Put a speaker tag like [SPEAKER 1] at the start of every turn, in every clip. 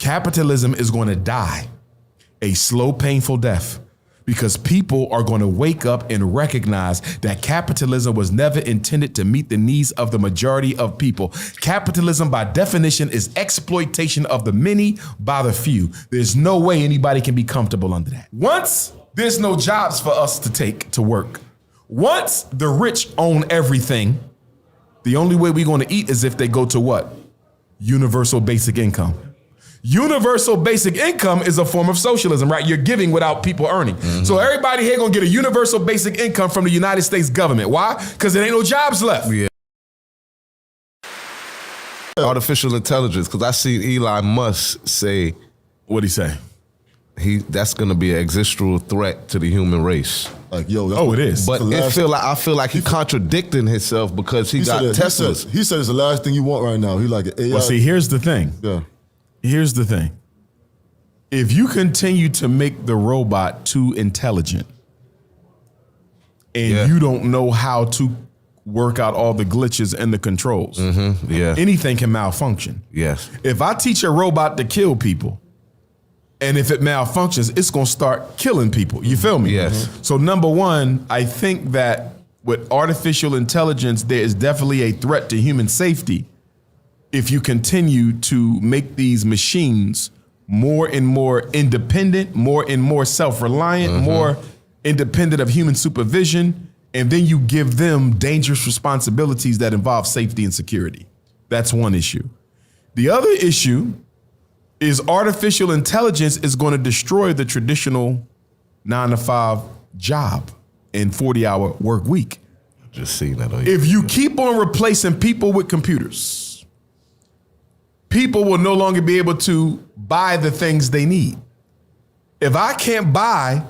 [SPEAKER 1] Capitalism is going to die a slow, painful death because people are going to wake up and recognize that capitalism was never intended to meet the needs of the majority of people. Capitalism, by definition, is exploitation of the many by the few. There's no way anybody can be comfortable under that. Once there's no jobs for us to take to work, once the rich own everything, the only way we're going to eat is if they go to what? Universal basic income. Universal basic income is a form of socialism, right? You're giving without people earning. So everybody here gonna get a universal basic income from the United States government. Why? Because there ain't no jobs left.
[SPEAKER 2] Yeah. Artificial intelligence, because I see Elon Musk say,
[SPEAKER 1] What'd he say?
[SPEAKER 2] That's gonna be an existential threat to the human race.
[SPEAKER 3] Like, yo,
[SPEAKER 1] Oh, it is.
[SPEAKER 2] But I feel like he contradicting himself because he got Teslas.
[SPEAKER 3] He said it's the last thing you want right now. He like an AI.
[SPEAKER 1] Well, see, here's the thing.
[SPEAKER 3] Yeah.
[SPEAKER 1] Here's the thing. If you continue to make the robot too intelligent and you don't know how to work out all the glitches and the controls, anything can malfunction.
[SPEAKER 2] Yes.
[SPEAKER 1] If I teach a robot to kill people, and if it malfunctions, it's gonna start killing people. You feel me?
[SPEAKER 2] Yes.
[SPEAKER 1] So number one, I think that with artificial intelligence, there is definitely a threat to human safety if you continue to make these machines more and more independent, more and more self-reliant, more independent of human supervision, and then you give them dangerous responsibilities that involve safety and security. That's one issue. The other issue is artificial intelligence is going to destroy the traditional 9-to-5 job and 40-hour work week.
[SPEAKER 2] Just seen that.
[SPEAKER 1] If you keep on replacing people with computers, people will no longer be able to buy the things they need. If I can't buy,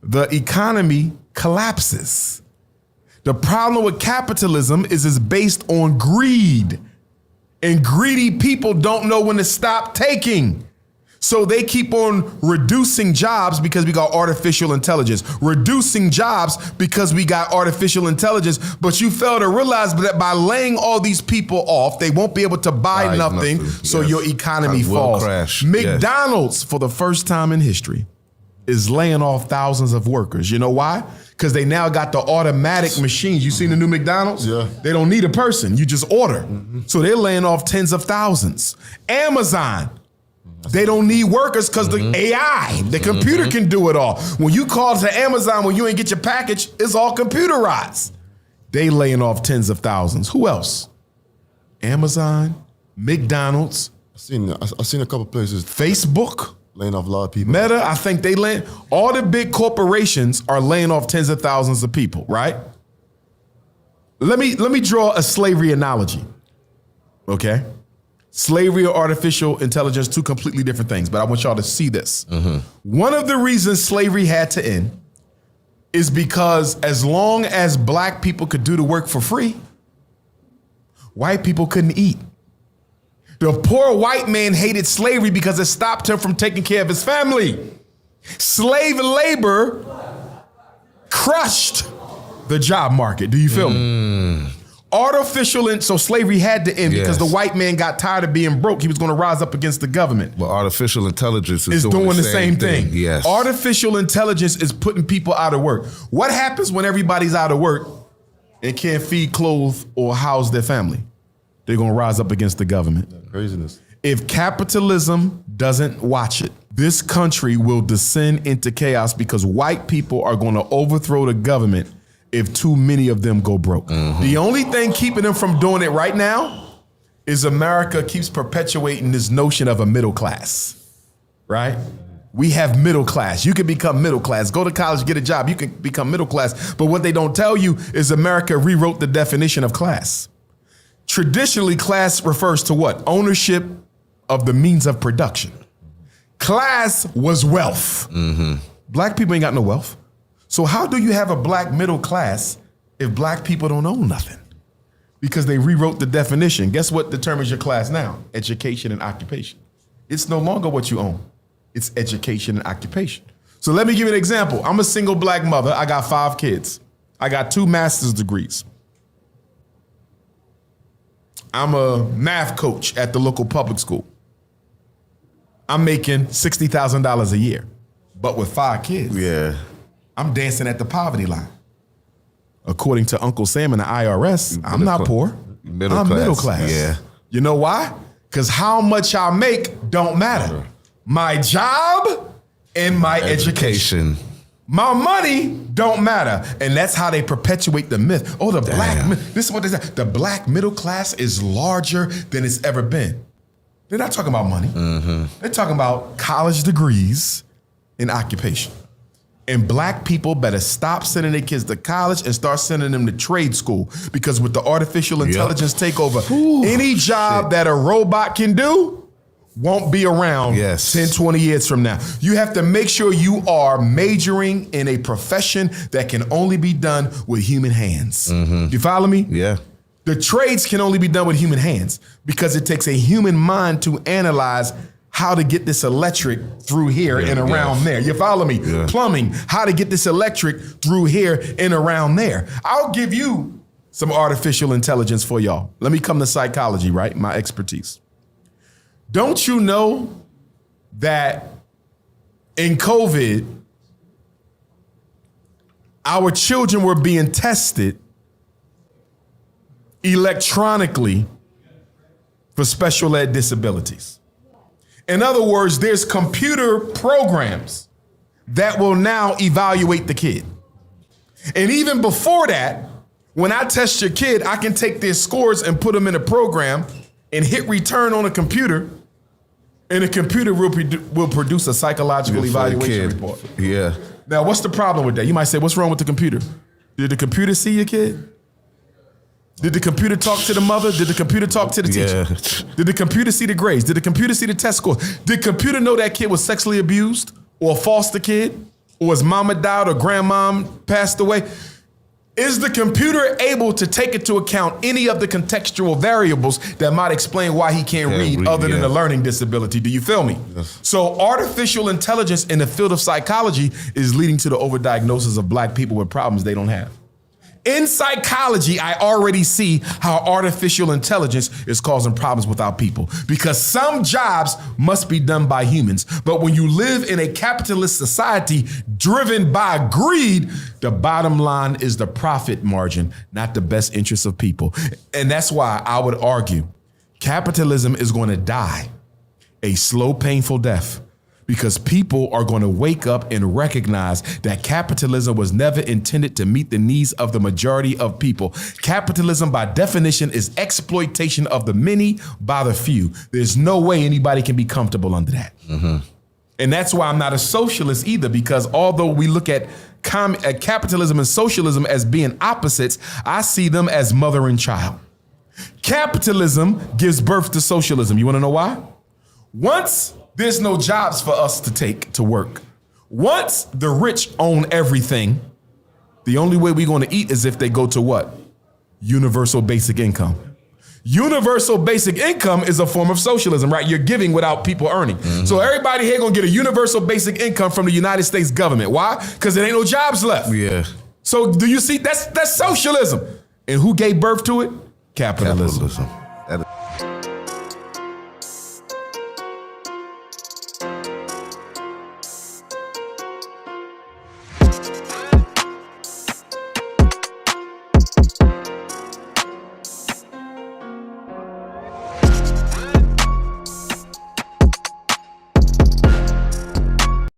[SPEAKER 1] the economy collapses. The problem with capitalism is it's based on greed. And greedy people don't know when to stop taking. So they keep on reducing jobs because we got artificial intelligence, reducing jobs because we got artificial intelligence. But you fail to realize that by laying all these people off, they won't be able to buy nothing. So your economy falls.
[SPEAKER 2] Crash.
[SPEAKER 1] McDonald's, for the first time in history, is laying off thousands of workers. You know why? Because they now got the automatic machines. You seen the new McDonald's?
[SPEAKER 3] Yeah.
[SPEAKER 1] They don't need a person. You just order. So they're laying off tens of thousands. Amazon, they don't need workers because the AI, the computer can do it all. When you call to Amazon when you ain't get your package, it's all computerized. They laying off tens of thousands. Who else? Amazon, McDonald's.
[SPEAKER 3] I seen a couple places.
[SPEAKER 1] Facebook.
[SPEAKER 3] Laying off a lot of people.
[SPEAKER 1] Meta, I think they laying, all the big corporations are laying off tens of thousands of people, right? Let me draw a slavery analogy, okay? Slavery or artificial intelligence, two completely different things, but I want y'all to see this. One of the reasons slavery had to end is because as long as black people could do the work for free, white people couldn't eat. The poor white man hated slavery because it stopped him from taking care of his family. Slave labor crushed the job market. Do you feel me? So slavery had to end because the white man got tired of being broke. He was going to rise up against the government.
[SPEAKER 2] But artificial intelligence is
[SPEAKER 1] doing the same thing.
[SPEAKER 2] Yes.
[SPEAKER 1] Artificial intelligence is putting people out of work. What happens when everybody's out of work and can't feed, clothe, or house their family? They're going to rise up against the government.
[SPEAKER 3] Craziness.
[SPEAKER 1] If capitalism doesn't watch it, this country will descend into chaos because white people are going to overthrow the government if too many of them go broke. The only thing keeping them from doing it right now is America keeps perpetuating this notion of a middle class, right? We have middle class. You can become middle class. Go to college, get a job. You can become middle class. But what they don't tell you is America rewrote the definition of class. Traditionally, class refers to what? Ownership of the means of production. Class was wealth. Black people ain't got no wealth. So how do you have a black middle class if black people don't own nothing? Because they rewrote the definition. Guess what determines your class now? Education and occupation. It's no longer what you own. It's education and occupation. So let me give you an example. I'm a single black mother. I got 5 kids. I got 2 master's degrees. I'm a math coach at the local public school. I'm making $60,000 a year, but with 5 kids,
[SPEAKER 2] Yeah.
[SPEAKER 1] I'm dancing at the poverty line. According to Uncle Sam and the IRS, I'm not poor. I'm middle class.
[SPEAKER 2] Yeah.
[SPEAKER 1] You know why? Because how much I make don't matter. My job and my education. My money don't matter. And that's how they perpetuate the myth. Oh, this is what they say. The black middle class is larger than it's ever been. They're not talking about money. They're talking about college degrees and occupation. And black people better stop sending their kids to college and start sending them to trade school. Because with the artificial intelligence takeover, any job that a robot can do won't be around 10, 20 years from now. You have to make sure you are majoring in a profession that can only be done with human hands. You follow me?
[SPEAKER 2] Yeah.
[SPEAKER 1] The trades can only be done with human hands because it takes a human mind to analyze how to get this electric through here and around there. You follow me? Yeah. Plumbing, how to get this electric through here and around there. I'll give you some artificial intelligence for y'all. Let me come to psychology, right? My expertise. Don't you know that in COVID, our children were being tested electronically for special ed disabilities? In other words, there's computer programs that will now evaluate the kid. And even before that, when I test your kid, I can take their scores and put them in a program and hit return on a computer, and the computer will produce a psychological evaluation report.
[SPEAKER 2] Yeah.
[SPEAKER 1] Now, what's the problem with that? You might say, what's wrong with the computer? Did the computer see your kid? Did the computer talk to the mother? Did the computer talk to the teacher? Did the computer see the grades? Did the computer see the test scores? Did the computer know that kid was sexually abused or a foster kid or his mama died or grandmom passed away? Is the computer able to take into account any of the contextual variables that might explain why he can't read other than a learning disability? Do you feel me? Yes. So artificial intelligence in the field of psychology is leading to the overdiagnosis of black people with problems they don't have. In psychology, I already see how artificial intelligence is causing problems with our people because some jobs must be done by humans. But when you live in a capitalist society driven by greed, the bottom line is the profit margin, not the best interests of people. And that's why I would argue capitalism is going to die a slow, painful death. Because people are going to wake up and recognize that capitalism was never intended to meet the needs of the majority of people. Capitalism, by definition, is exploitation of the many by the few. There's no way anybody can be comfortable under that. And that's why I'm not a socialist either, because although we look at capitalism and socialism as being opposites, I see them as mother and child. Capitalism gives birth to socialism. You want to know why? Once there's no jobs for us to take to work. Once the rich own everything, the only way we're going to eat is if they go to what? Universal basic income. Universal basic income is a form of socialism, right? You're giving without people earning. So everybody here going to get a universal basic income from the United States government. Why? Because there ain't no jobs left.
[SPEAKER 2] Yeah.
[SPEAKER 1] So do you see? That's socialism. And who gave birth to it? Capitalism.